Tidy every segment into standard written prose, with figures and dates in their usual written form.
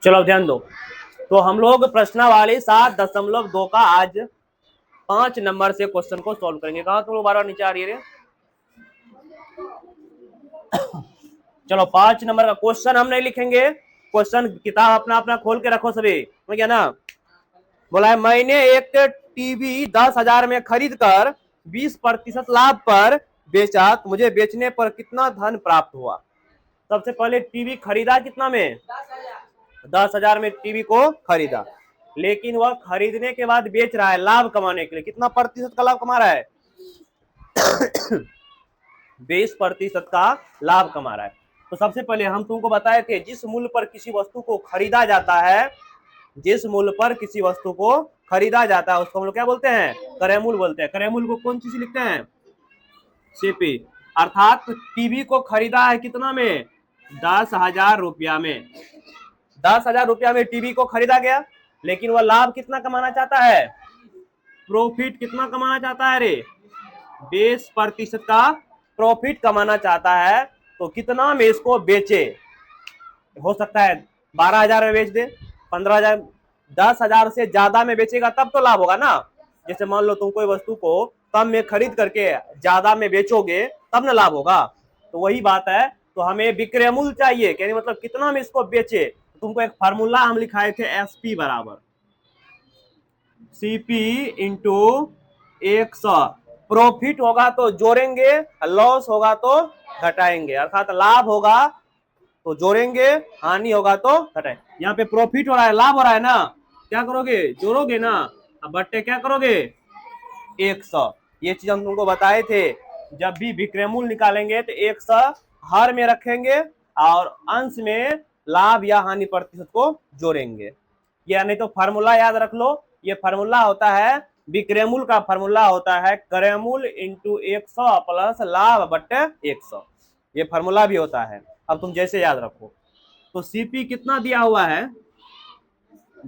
चलो ध्यान दो। तो हम लोग प्रश्नावली 7.2 का आज 5 नंबर से क्वेश्चन को सॉल्व करेंगे। कहा तुम लोग बार बार नीचे आ रही है। चलो 5 नंबर का क्वेश्चन हम नहीं लिखेंगे, क्वेश्चन किताब अपना अपना खोल के रखो सभी, समझ गया ना। बोला है मैंने एक टीवी 10,000 में खरीद कर 20% लाभ पर बेचा, तो मुझे बेचने पर कितना धन प्राप्त हुआ। सबसे पहले टीवी खरीदा कितना में, 10,000 में टीवी को खरीदा, लेकिन वह खरीदने के बाद बेच रहा है लाभ कमाने के लिए। कितना प्रतिशत का लाभ कमा रहा है 20% का लाभ कमा रहा है। तो सबसे पहले हम तुमको बताए थे जिस मूल्य पर किसी वस्तु को खरीदा जाता है, जिस मूल्य पर किसी वस्तु को खरीदा जाता है उसको हम लोग क्या बोलते हैं, क्रय मूल्य बोलते हैं। क्रय मूल्य को कौन चीज लिखते हैं, सीपी। अर्थात टीवी को खरीदा है कितना में, 10,000 रुपया में। 10,000 रुपया में टीवी को खरीदा गया, लेकिन वह लाभ कितना कमाना चाहता है, प्रॉफिट कितना कमाना चाहता है रे, 20% का प्रॉफिट कमाना चाहता है। तो कितना में इसको बेचे, हो सकता है 12,000 में बेच दे, 15,000, 10,000 से ज्यादा में बेचेगा तब तो लाभ होगा ना। जैसे मान लो तुम कोई वस्तु को कम में खरीद करके ज्यादा में बेचोगे तब ना लाभ होगा। तो वही बात है, तो हमें विक्रय मूल्य चाहिए, कहने मतलब कितना में इसको बेचे। तुमको एक फार्मूला हम लिखाए थे, एसपी बराबर सीपी इंटू 100। प्रॉफिट होगा तो जोड़ेंगे, लॉस होगा तो घटाएंगे। अर्थात लाभ होगा तो जोड़ेंगे, हानि होगा तो घटाएंगे। यहाँ पे प्रॉफिट हो रहा है, लाभ हो रहा है ना, क्या करोगे, जोड़ोगे ना, अब बट्टे क्या करोगे 100। ये चीज हम तुमको बताए थे, जब भी विक्रय मूल्य निकालेंगे तो 100 हर में रखेंगे और अंश में लाभ या हानि प्रतिशत को जोड़ेंगे। या नहीं तो फार्मूला याद रख लो, ये फार्मूला होता है विक्रय मूल्य का फार्मूला होता है क्रय मूल्य इंटू 100 प्लस लाभ बट्टे 100। ये फार्मूला भी होता है, अब तुम जैसे याद रखो। तो सीपी कितना दिया हुआ है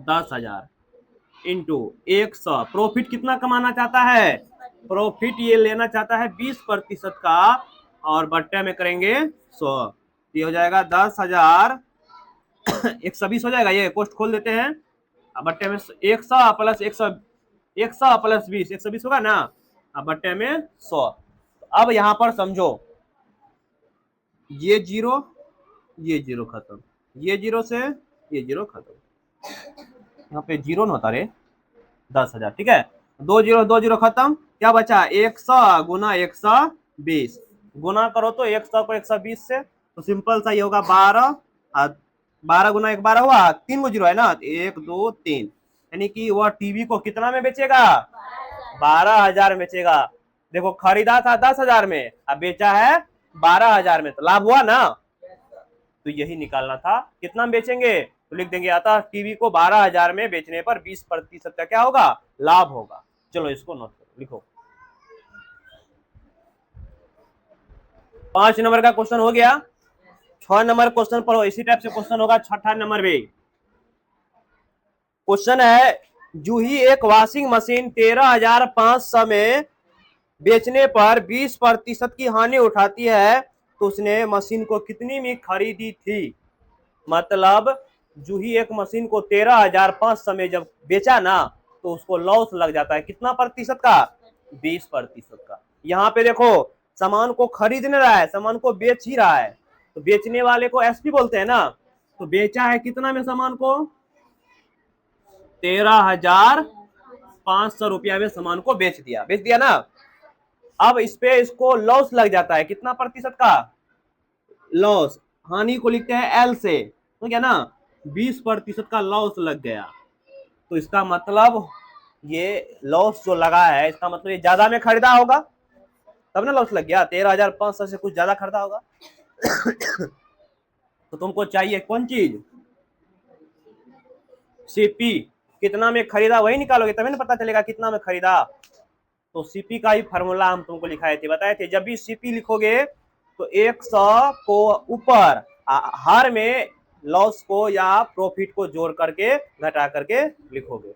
10,000 इंटू 100, प्रॉफिट कितना कमाना चाहता है, प्रॉफिट ये लेना चाहता है 20% का, और बट्टे में करेंगे 100। ये हो जाएगा 10,000 120 हो जाएगा। ये पोस्ट खोल देते हैं, बट्टे में 100 प्लस 100, 100 प्लस 20, 120 होगा ना, अब बट्टे में 100। अब यहां पर समझो, ये जीरो खत्म, ये जीरो से ये जीरो खत्म, यहाँ पे जीरो न होता रे 10,000, ठीक है। 2 जीरो खत्म, क्या बचा 100 गुना 120, गुना करो तो 100 को 120 से, तो सिंपल सा ये होगा 12, 12 गुना 1 12 हुआ, 3 गो जीरो है ना, 1 2 3, यानी कि वह टीवी को कितना में बेचेगा 12,000 में बेचेगा। देखो खरीदा था 10,000 में, अब बेचा है 12,000 में, तो लाभ हुआ ना। तो यही निकालना था, कितना में बेचेंगे, तो लिख देंगे अतः टीवी को 12,000 में बेचने पर 20% का क्या होगा, लाभ होगा। चलो इसको नोट करो, लिखो। 5 नंबर का क्वेश्चन हो गया। 6 नंबर क्वेश्चन पढ़ो, इसी टाइप से क्वेश्चन होगा 6ठा नंबर भी। क्वेश्चन है, जूही एक वॉशिंग मशीन 13,500 में बेचने पर 20% की हानि उठाती है, तो उसने मशीन को कितनी में खरीदी थी। मतलब जूही एक मशीन को 13,500 में जब बेचा ना, तो उसको लॉस लग जाता है कितना प्रतिशत का, 20% का। यहाँ पे देखो सामान को खरीद नहीं रहा है, सामान को बेच ही रहा है, तो बेचने वाले को एसपी बोलते हैं ना। तो बेचा है कितना में सामान को, 13,500 रुपया में सामान को बेच दिया ना। अब इस पे इसको लॉस लग जाता है कितना प्रतिशत का, लॉस, हानि को लिखते हैं एल से, तो क्या ना 20% का लॉस लग गया। तो इसका मतलब ये लॉस जो लगा है, इसका मतलब ये ज्यादा में खरीदा होगा तब ना लॉस लग गया, 13,500 से कुछ ज्यादा खरीदा होगा। तो तुमको चाहिए कौन चीज, सीपी, कितना में खरीदा वही निकालोगे तभी ना पता चलेगा कितना में खरीदा। तो सीपी का ही फार्मूला हम तुमको लिखाए थे, बताए थे, जब भी सीपी लिखोगे तो 100 को ऊपर हर में लॉस को या प्रॉफिट को जोड़ करके घटा करके लिखोगे।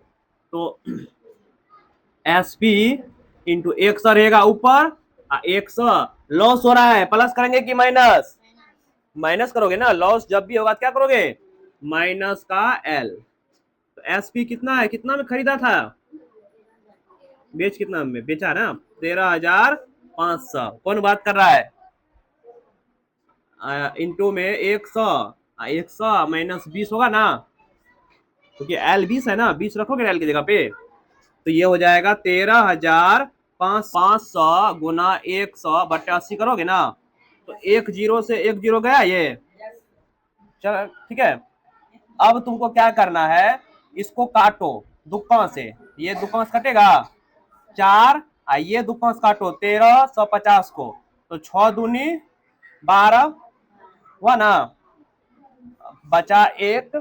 तो एसपी इंटू 100 रहेगा ऊपर, 100 लॉस हो रहा है, प्लस करेंगे कि माइनस, माइनस करोगे ना, लॉस जब भी होगा क्या करोगे माइनस का एल। तो एस पी कितना है, कितना में खरीदा था, कितना में बेचा ना, 13,500। कौन बात कर रहा है, इंटू में 100, 100 माइनस 20 होगा ना, क्योंकि एल 20 है ना, 20 रखोगे एल की जगह पे, तो ये हो जाएगा 13,500 गुना 100 बटे 80 करोगे ना, तो एक जीरो से एक जीरो गया ये, चल ठीक है। अब तुमको क्या करना है, इसको काटो दुक्का से, ये दुक्का से कटेगा 4, ये दुक्का से काटो 1350 को, तो 6 दूनी 12 हुआ ना, बचा 1,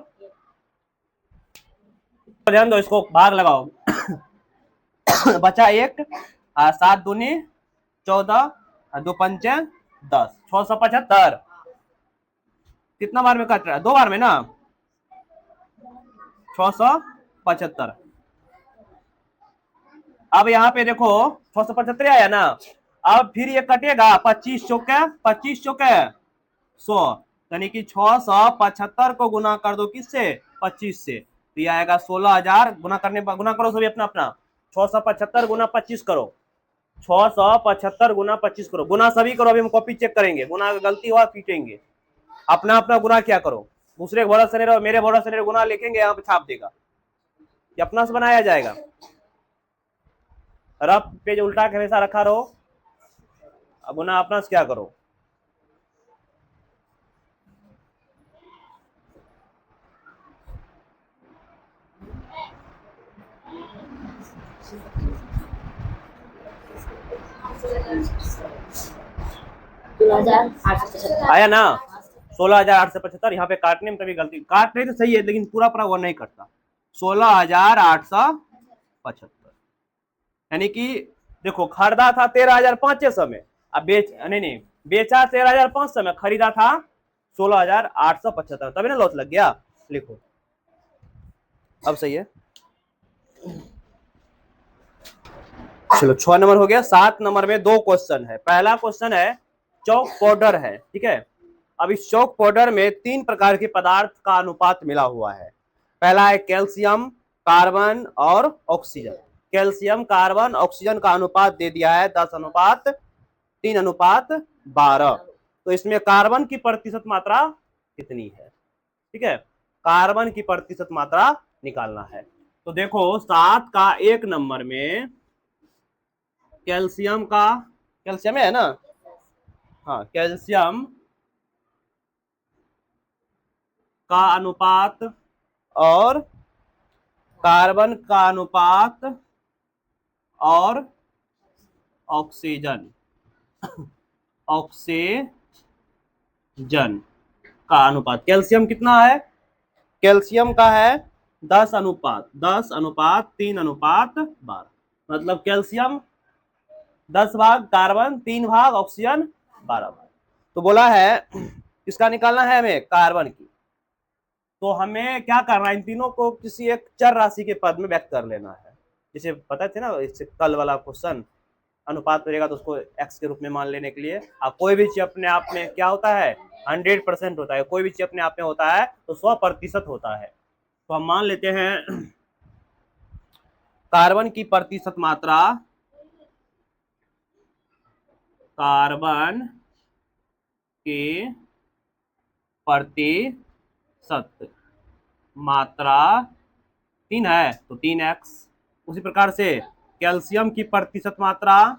ध्यान दो इसको भाग लगाओ बचा 1, 7 दूनी 14, 2 पंचे 10, 675। कितना बार में कट रहा है, 2 बार में ना, 675। अब यहाँ पे देखो 675 आया ना, अब फिर ये कटेगा 25 चौके 100, यानी कि 675 को गुना कर दो किससे, 25 से, तो ये आएगा 16,000। गुना करो सभी अपना अपना, 675 गुना 25 करो, 675 गुना 25 करो, गुना सभी करो, अभी हम कॉपी चेक करेंगे, गुना गलती हुआ पीटेंगे, अपना अपना गुना क्या करो, दूसरे भरोसे नहीं रहो, मेरे भरोसे नहीं, गुना लिखेंगे यहाँ पे छाप देगा, ये अपना से बनाया जाएगा, रफ पेज उल्टा के हमेशा रखा रहो, अब गुना अपना से क्या करो, आया ना 16,875। यहाँ पे काटने में तभी गलती, काट नहीं तो सही है, लेकिन पूरा पूरा वो नहीं करता, 16,875, यानी कि देखो खरीदा था 13,500 में, अब नहीं बेचा 13,500 में, खरीदा था 16,875, तभी ना लॉस लग गया, लिखो अब सही है। चलो 6 नंबर हो गया। 7 नंबर में 2 क्वेश्चन है। पहला क्वेश्चन है चौक पाउडर है, ठीक है। अब इस चौक पाउडर में 3 प्रकार के पदार्थ का अनुपात मिला हुआ है। पहला है कैल्शियम, कार्बन और ऑक्सीजन। कैल्शियम, कार्बन, ऑक्सीजन का अनुपात दे दिया है 10:3:12। तो इसमें कार्बन की प्रतिशत मात्रा कितनी है, ठीक है, कार्बन की प्रतिशत मात्रा निकालना है। तो देखो 7 का 1 नंबर में कैल्शियम है ना, हाँ, कैल्शियम का अनुपात और कार्बन का अनुपात और ऑक्सीजन का अनुपात। कैल्शियम कितना है, कैल्शियम का है 10:3:12, मतलब कैल्शियम 10 भाग, कार्बन 3 भाग, ऑक्सीजन 12 भाग। तो बोला है किसका निकालना है हमें, कार्बन की। तो हमें क्या करना है, इन तीनों को किसी एक चर राशि के पद में व्यक्त कर लेना है। जैसे पता थे ना इससे कल वाला क्वेश्चन, अनुपात रहेगा तो उसको एक्स के रूप में मान लेने के लिए। अब कोई भी चीज अपने आप में क्या होता है, 100% होता है। कोई भी चीज अपने आप में होता है तो 100% होता है। तो हम मान लेते हैं कार्बन की प्रतिशत मात्रा, कार्बन की प्रतिशत मात्रा 3 है तो 3x। उसी प्रकार से कैल्शियम की प्रतिशत मात्रा,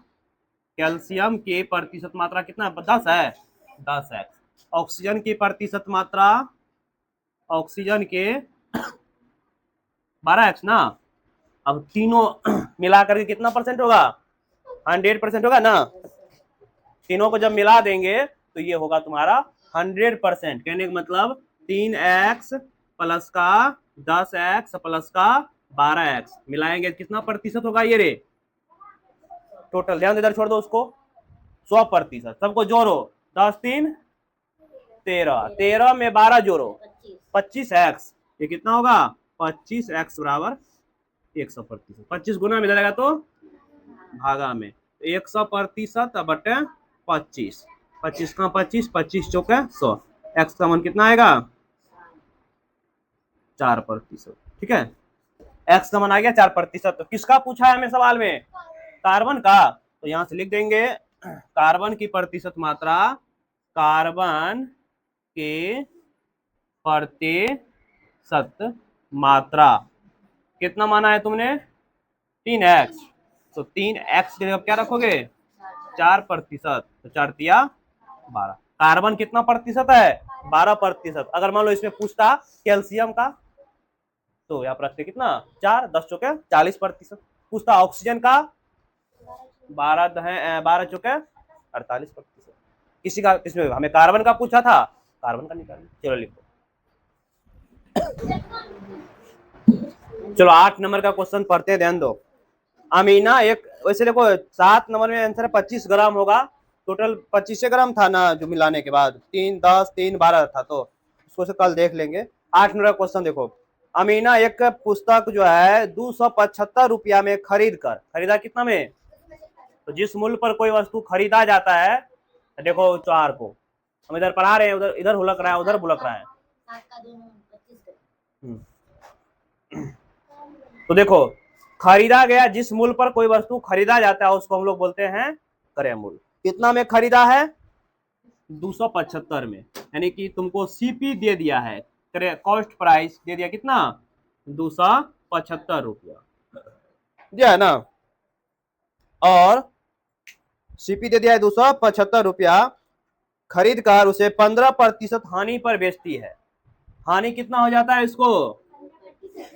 कैल्शियम की प्रतिशत मात्रा कितना है, 10 है, 10x। ऑक्सीजन की प्रतिशत मात्रा, ऑक्सीजन के 12x ना। अब तीनों मिलाकर के कितना परसेंट होगा, 100% होगा ना। तीनों को जब मिला देंगे तो ये होगा तुम्हारा 100%। कहने का मतलब 3x प्लस का 10x प्लस का 12x मिलाएंगे कितना प्रतिशत होगा, ये रे टोटल। ध्यान इधर छोड़ दो उसको, 100%। सबको जोड़ो, 10×3 13, 13 में 12 जोड़ो 25x, ये कितना होगा 25x बराबर 100%। 25 गुना में जाएगा तो भागा में 100% बटे 25, 25 का 25, 25 चौके 100। x का मान कितना आएगा 4%। ठीक है, x का मान आ गया 4%। तो किसका पूछा है हमें सवाल में? कार्बन का। तो यहां से लिख देंगे कार्बन की प्रतिशत मात्रा, कार्बन के प्रतिशत मात्रा कितना माना है तुमने? 3x। तो 3x की जगह क्या रखोगे? 4%। तो 4 तिया 12। कार्बन कितना प्रतिशत है? 12%। अगर मान लो इसमें पूछता कैल्शियम का, तो यहाँ पर रखते कितना? 4, 10 चौके 40%। पूछता ऑक्सीजन का, 12 चौके 48%। किसी का, इसमें हमें कार्बन का पूछा था, कार्बन का निकाल। चलो लिखो। चलो 8 नंबर का क्वेश्चन पढ़ते, ध्यान दो। अमीना एक, वैसे देखो 7 नंबर में आंसर 25 ग्राम होगा, टोटल 25 ग्राम था ना जो मिलाने के बाद, 3, 10, 3, 12 था, तो उसको से कल देख लेंगे। 8 नंबर का क्वेश्चन देखो। अमीना एक पुस्तक जो है 275 रुपया में खरीदा कितना में? तो जिस मूल्य पर कोई वस्तु खरीदा जाता है, देखो 4 को हम इधर पढ़ा रहे हैं, उधर इधर हुलक रहा है, उधर बुलक रहा है। तो देखो खरीदा गया, जिस मूल्य पर कोई वस्तु खरीदा जाता है उसको हम लोग बोलते हैं क्रय मूल्य। कितना में खरीदा है? 275 में, यानी कि तुमको सीपी दे दिया है, कॉस्ट प्राइस दे दिया कितना? 275 रुपया दिया है ना, और सीपी दे दिया है 275 रुपया। खरीद कर उसे 15% हानि पर बेचती है। हानि कितना हो जाता है इसको?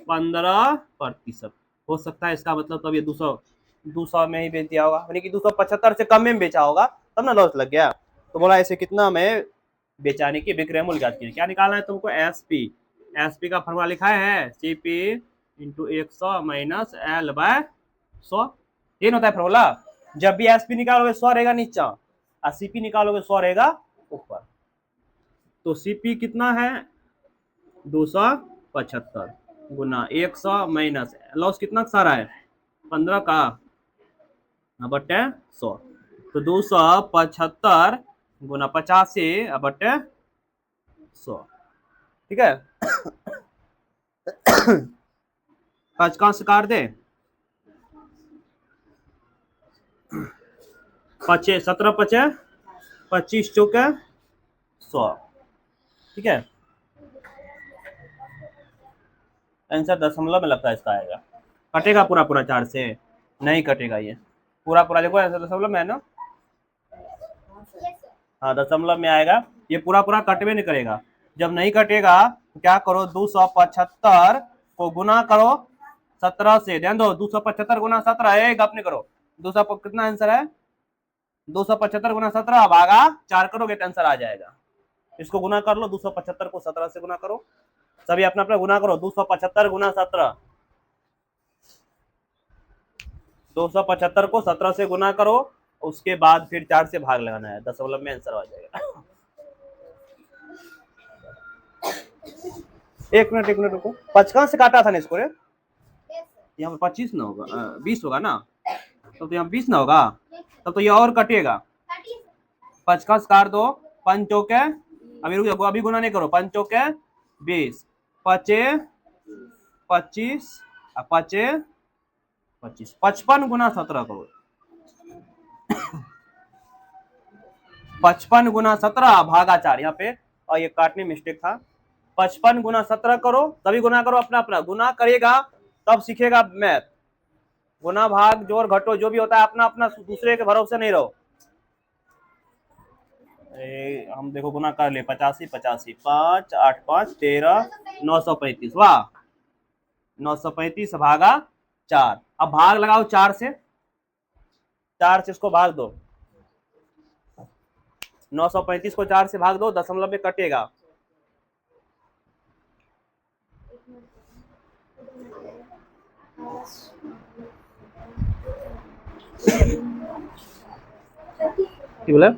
15%। हो सकता है इसका मतलब तब ये 200 में ही बेच दिया होगा, यानी कि 275 से कम में बेचा होगा, तब ना लॉस लग गया। तो बोला ऐसे कितना में बेचाने की विक्रय मूल्य ज्ञात कीजिए। क्या निकालना है तुमको? एसपी। एसपी का फॉर्मूला लिखा है CP into 100 minus L by 100। ये होता है फॉर्मूला। जब भी एसपी निकालोगे 100 रहेगा नीचा, और सीपी निकालोगे 100 रहेगा ऊपर। तो सीपी कितना है? 275 गुना 100 माइनस लॉस कितना सारा है? 15 का बटे 100। तो 275 गुना 85 बटे 100। ठीक है, 5 का काट दे, 17 पचे 25 चौके 100। ठीक है, आंसर दशमलव में लगता है इसका आएगा। कटेगा पूरा पूरा 4 से? नहीं कटेगा, ये पूरा पूरा देखो आंसर दशमलव में है ना। हाँ दशमलव में आएगा, ये पूरा पूरा कटवे नहीं करेगा। जब नहीं कटेगा तो क्या करो? 275 को गुना करो 17 से। ध्यान दो, 275 गुना 17 है, अपने करो 200 कितना आंसर है? 275 गुना 17 भागा 4 करोगे तो आंसर आ जाएगा। इसको गुना कर लो, 275 को 17 से गुना करो, सभी अपना अपना गुना करो। 275 गुना 17, 275 को 17 से गुना करो, उसके बाद फिर 4 से भाग लगाना है, दशमलव में आंसर आ जाएगा। एक मिनट रुको, 55 से काटा था ना इसको रे, यहाँ पर 25 ना होगा, 20 होगा ना, तो यहाँ 20 ना होगा, तब तो ये और कटेगा। 55 काट दो, 5 चौके, अभी रुक जाओ, अभी गुना नहीं करो, 5 चौके 20, 5 25 25 55 गुना 17 करो, 55 गुना 17 भागा 4 यहाँ पे, और ये काटने मिस्टेक था। 55 गुना 17 करो, तभी गुना करो, अपना अपना गुना करेगा तब सीखेगा मैथ। गुना भाग जोड़ घटो जो भी होता है अपना अपना, दूसरे के भरोसे नहीं रहो। हम देखो गुना कर ले, 85 85 5 8 5 13 935, वाह 935 भागा 4। अब भाग लगाओ 4 से, 4 से इसको भाग दो, 935 को 4 से भाग दो, दशमलव में कटेगा। बोले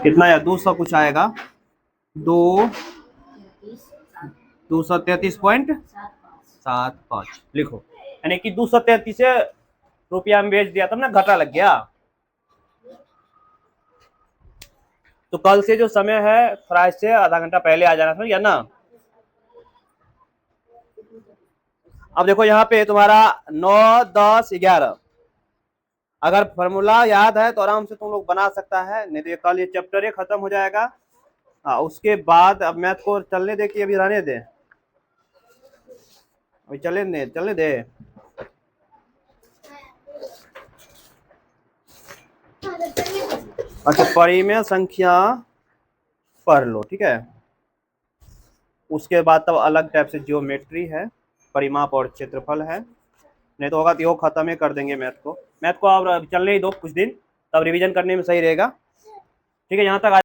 कितना या 200 कुछ आएगा, 2 233.75 लिखो, यानी कि 233 रुपया में बेच दिया तब ना घाटा लग गया। तो कल से जो समय है थोड़ा इससे आधा घंटा पहले आ जाना, समझ गया ना। अब देखो यहाँ पे तुम्हारा 9, 10, 11, अगर फॉर्मूला याद है तो आराम से तुम लोग बना सकता है, नहीं तो ये कल ये चैप्टर ही खत्म हो जाएगा। हाँ, उसके बाद अब मैथ को चलने दे कि अभी रहने दे, अभी चलने दे। अच्छा, परिमेय संख्या पढ़ लो, ठीक है। उसके बाद तब अलग टाइप से ज्योमेट्री है, परिमाप और क्षेत्रफल है, नहीं तो होगा तो यो खत्म ही कर देंगे मैथ को। मैथ को अब चलने ही दो कुछ दिन, तब रिवीजन करने में सही रहेगा, ठीक है। यहाँ तक